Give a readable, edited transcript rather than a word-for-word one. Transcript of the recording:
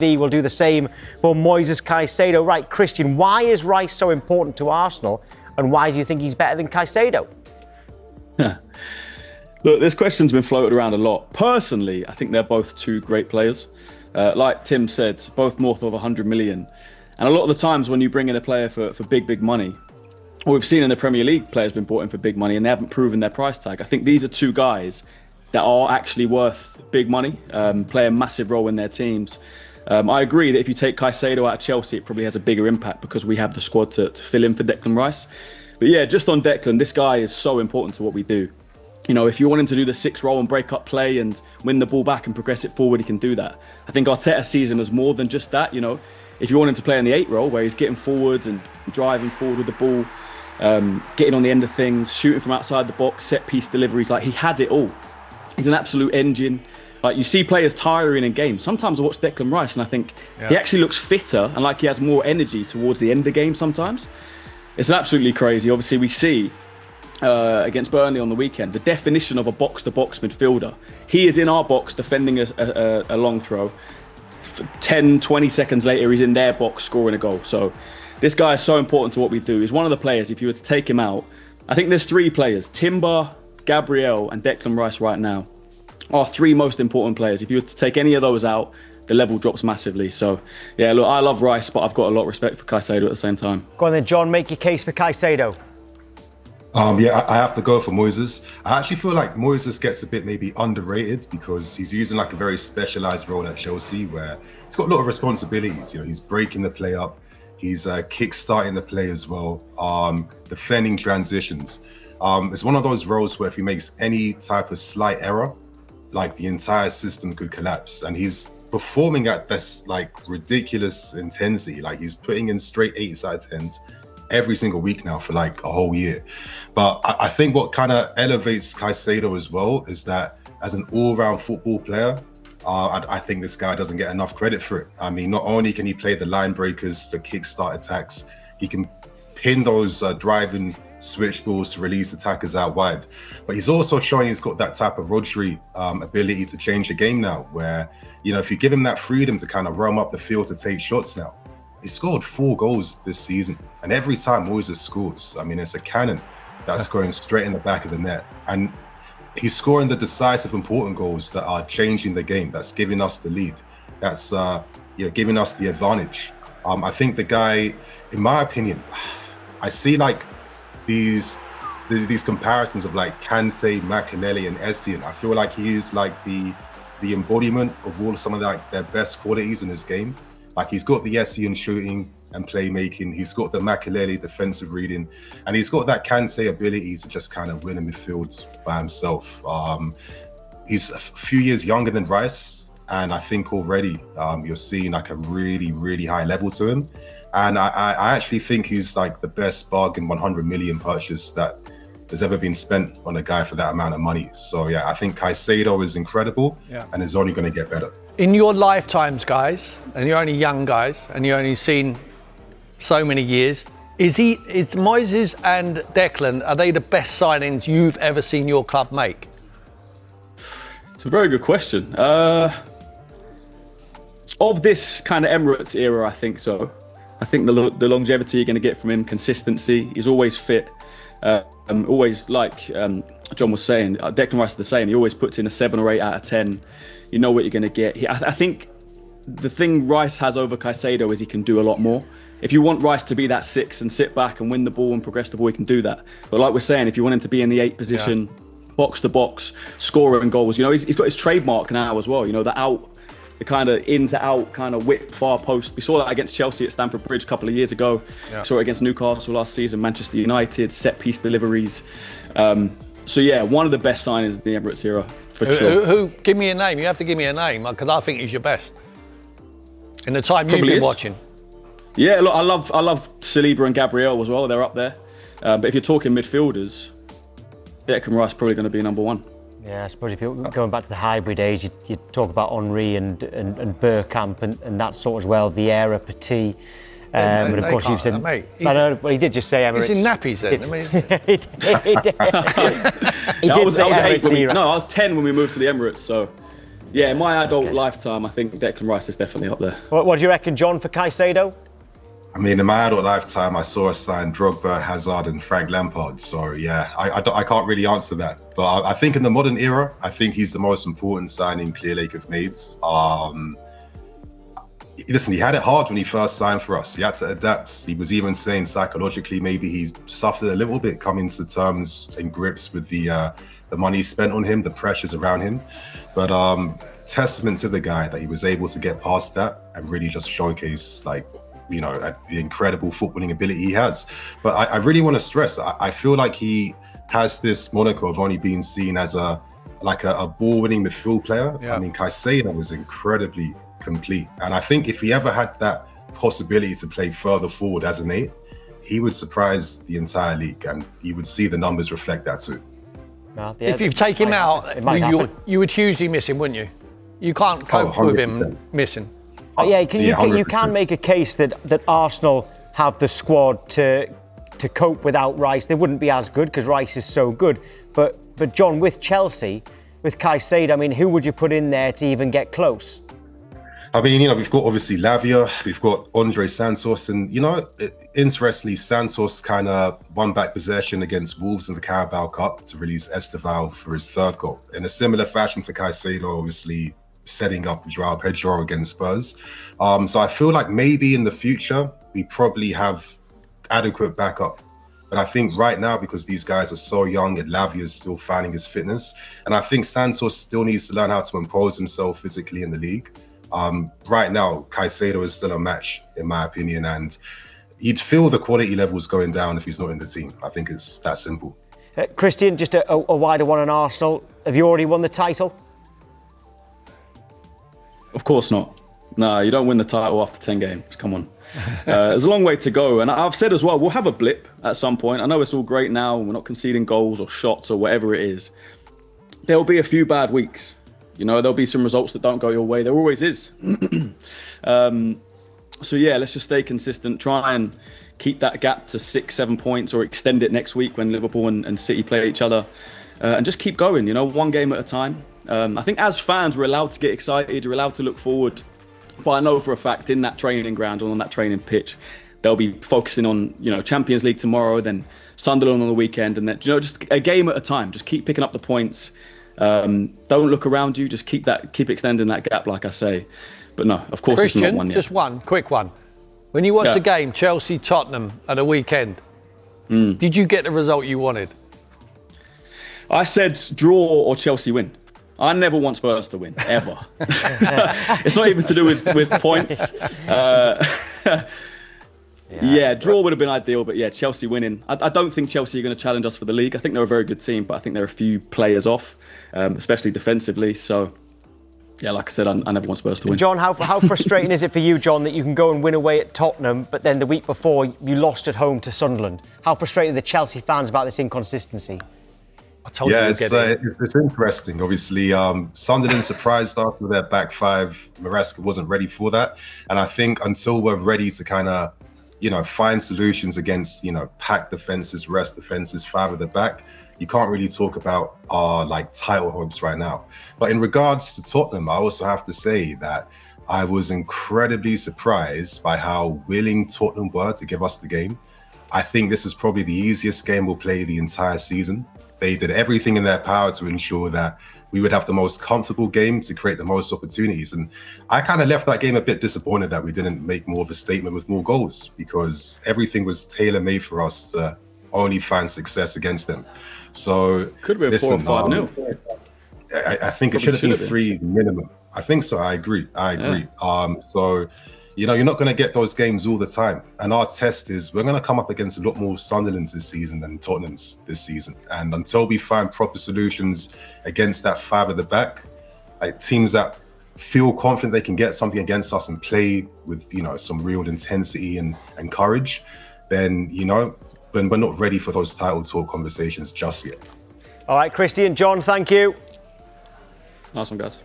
He will do the same for Moises Caicedo. Right, Christian, why is Rice so important to Arsenal, and why do you think he's better than Caicedo? Look, this question's been floated around a lot. Personally, I think they're both two great players. Like Tim said, both north of 100 million. And a lot of the times when you bring in a player for big money, or we've seen in the Premier League players been brought in for big money and they haven't proven their price tag. I think these are two guys that are actually worth big money, play a massive role in their teams. I agree that if you take Caicedo out of Chelsea, it probably has a bigger impact because we have the squad to fill in for Declan Rice. But yeah, just on Declan, this guy is so important to what we do. You know, if you want him to do the 6 role and break up play and win the ball back and progress it forward, he can do that. I think Arteta sees him as more than just that. You know, if you want him to play in the 8 role where he's getting forward and driving forward with the ball, getting on the end of things, shooting from outside the box, set piece deliveries, like he has it all. He's an absolute engine. Like you see players tiring in games. Sometimes I watch Declan Rice and I think he actually looks fitter and like he has more energy towards the end of the game sometimes. It's absolutely crazy. Obviously we see against Burnley on the weekend, the definition of a box-to-box midfielder. He is in our box defending a long throw. 10, 20 seconds later, he's in their box scoring a goal. So this guy is so important to what we do. He's one of the players, if you were to take him out, I think there's 3 players, Timber, Gabriel and Declan Rice right now are 3 most important players. If you were to take any of those out, the level drops massively. So yeah, look, I love Rice, but I've got a lot of respect for Caicedo at the same time. Go on then, John, make your case for Caicedo. Yeah, I have to go for Moises. I actually feel like Moises gets a bit maybe underrated because he's using like a very specialised role at Chelsea where he's got a lot of responsibilities. You know, he's breaking the play up, he's kick-starting the play as well, defending transitions. It's one of those roles where if he makes any type of slight error, like the entire system could collapse. And he's performing at this like ridiculous intensity. Like he's putting in straight 8s out of 10s every single week now for like a whole year. But I think what kind of elevates Caicedo as well is that as an all-round football player, I think this guy doesn't get enough credit for it. I mean, not only can he play the line breakers, the kickstart attacks, he can pin those driving switch balls to release attackers out wide. But he's also showing he's got that type of Rodri ability to change the game now, where, you know, if you give him that freedom to kind of roam up the field to take shots now, he scored 4 goals this season. And every time Moises scores, I mean, it's a cannon that's going straight in the back of the net. And he's scoring the decisive, important goals that are changing the game, that's giving us the lead, that's giving us the advantage. I think the guy, in my opinion, I see like these comparisons of like Kante, Makelele and Essien. I feel like he is like the embodiment of all some of like their best qualities in his game. Like he's got the Essien shooting and playmaking, he's got the Makelele defensive reading, and he's got that Kante ability to just kind of win in midfield by himself. He's a few years younger than Rice, and I think already you're seeing like a really, really high level to him. And I actually think he's like the best bargain 100 million purchase that has ever been spent on a guy for that amount of money. So yeah, I think Caicedo is incredible and is only going to get better. In your lifetimes, guys, and you're only young guys, and you've only seen so many years, is Moises and Declan, are they the best signings you've ever seen your club make? It's a very good question. Of this kind of Emirates era, I think so. I think the longevity you're going to get from him, consistency, he's always fit. Always, like John was saying, Declan Rice is the same. He always puts in a 7 or 8 out of 10. You know what you're going to get. I think the thing Rice has over Caicedo is he can do a lot more. If you want Rice to be that 6 and sit back and win the ball and progress the ball, he can do that. But like we're saying, if you want him to be in the 8 position, box to box, scoring goals, you know, he's got his trademark now as well. You know, the kind of in to out kind of whip far post. We saw that against Chelsea at Stamford Bridge a couple of years ago. Saw it against Newcastle last season, Manchester United, set piece deliveries. So yeah, one of the best signings of the Emirates era for sure. Who? Give me a name. You have to give me a name because I think he's your best in the time you've been watching. Yeah, look, I love Saliba and Gabriel as well. They're up there. But if you're talking midfielders, Declan Rice probably going to be number 1. Yeah, I suppose if you're going back to the hybrid age, you talk about Henry and Bergkamp and that sort as well, Vieira, Petit. And of course you've said, mate, I know, well, he did just say Emirates. He's in nappies then. He did say Emirates era. I was 10 when we moved to the Emirates, so Yeah, in my adult lifetime, I think Declan Rice is definitely up there. What do you reckon, John, for Caicedo? I mean, in my adult lifetime, I saw us sign Drogba, Hazard, and Frank Lampard. So yeah, I can't really answer that. But I think in the modern era, I think he's the most important signing Clear Lake have made. Listen, he had it hard when he first signed for us. He had to adapt. He was even saying psychologically maybe he suffered a little bit coming to terms and grips with the money spent on him, the pressures around him. But testament to the guy that he was able to get past that and really just showcase the incredible footballing ability he has. But I really want to stress, I feel like he has this moniker of only being seen as a ball-winning midfield player. Yeah. I mean, Caicedo was incredibly complete. And I think if he ever had that possibility to play further forward as an 8, he would surprise the entire league, and you would see the numbers reflect that too. Well, yeah, if you take him out, you would hugely miss him, wouldn't you? You can't cope with him missing. You can make a case that Arsenal have the squad to cope without Rice. They wouldn't be as good because Rice is so good. But John, with Chelsea, with Caicedo, I mean, who would you put in there to even get close? I mean, we've got obviously Lavia, we've got Andre Santos, and interestingly, Santos kind of won back possession against Wolves in the Carabao Cup to release Esteval for his 3rd goal. In a similar fashion to Caicedo, obviously setting up Joao Pedro against Spurs. So I feel like maybe in the future, we probably have adequate backup. But I think right now, because these guys are so young and Lavia is still finding his fitness, and I think Santos still needs to learn how to impose himself physically in the league. Right now, Caicedo is still a match, in my opinion, and you'd feel the quality levels going down if he's not in the team. I think it's that simple. Christian, just a wider one on Arsenal. Have you already won the title? Of course not. No, you don't win the title after 10 games. Come on. There's a long way to go. And I've said as well, we'll have a blip at some point. I know it's all great now. We're not conceding goals or shots or whatever it is. There'll be a few bad weeks. There'll be some results that don't go your way. There always is. So yeah, let's just stay consistent. Try and keep that gap to 6-7 points, or extend it next week when Liverpool and City play each other. And just keep going, one game at a time. I think as fans, we're allowed to get excited. We're allowed to look forward. But I know for a fact in that training ground or on that training pitch, they'll be focusing on, Champions League tomorrow, then Sunderland on the weekend. And then, just a game at a time. Just keep picking up the points. Don't look around you. Just keep extending that gap, like I say. But no, of course, Christian, it's not one yet. Just one quick one. When you watched the game, Chelsea-Tottenham at the weekend, did you get the result you wanted? I said draw or Chelsea win. I never want Spurs to win, ever. It's not even to do with points. Draw would have been ideal, but yeah, Chelsea winning. I don't think Chelsea are going to challenge us for the league. I think they're a very good team, but I think they're a few players off, especially defensively. So, yeah, like I said, I never want Spurs to win. John, how frustrating is it for you, John, that you can go and win away at Tottenham, but then the week before you lost at home to Sunderland? How frustrated are the Chelsea fans about this inconsistency? It's interesting. Obviously, Sunderland surprised us with their back 5. Maresca wasn't ready for that. And I think until we're ready to kind of, find solutions against, packed defenses, rest defenses, 5 at the back, you can't really talk about our title hopes right now. But in regards to Tottenham, I also have to say that I was incredibly surprised by how willing Tottenham were to give us the game. I think this is probably the easiest game we'll play the entire season. They did everything in their power to ensure that we would have the most comfortable game to create the most opportunities. And I kind of left that game a bit disappointed that we didn't make more of a statement with more goals, because everything was tailor-made for us to only find success against them. So could have been 4 or 5-0. I think it should have been 3 minimum. I think so. I agree. Yeah. So, you're not going to get those games all the time. And our test is we're going to come up against a lot more Sunderlands this season than Tottenham's this season. And until we find proper solutions against that 5 at the back, teams that feel confident they can get something against us and play with, some real intensity and courage, then, we're not ready for those title talk conversations just yet. All right, Christian, John, thank you. Nice one, guys.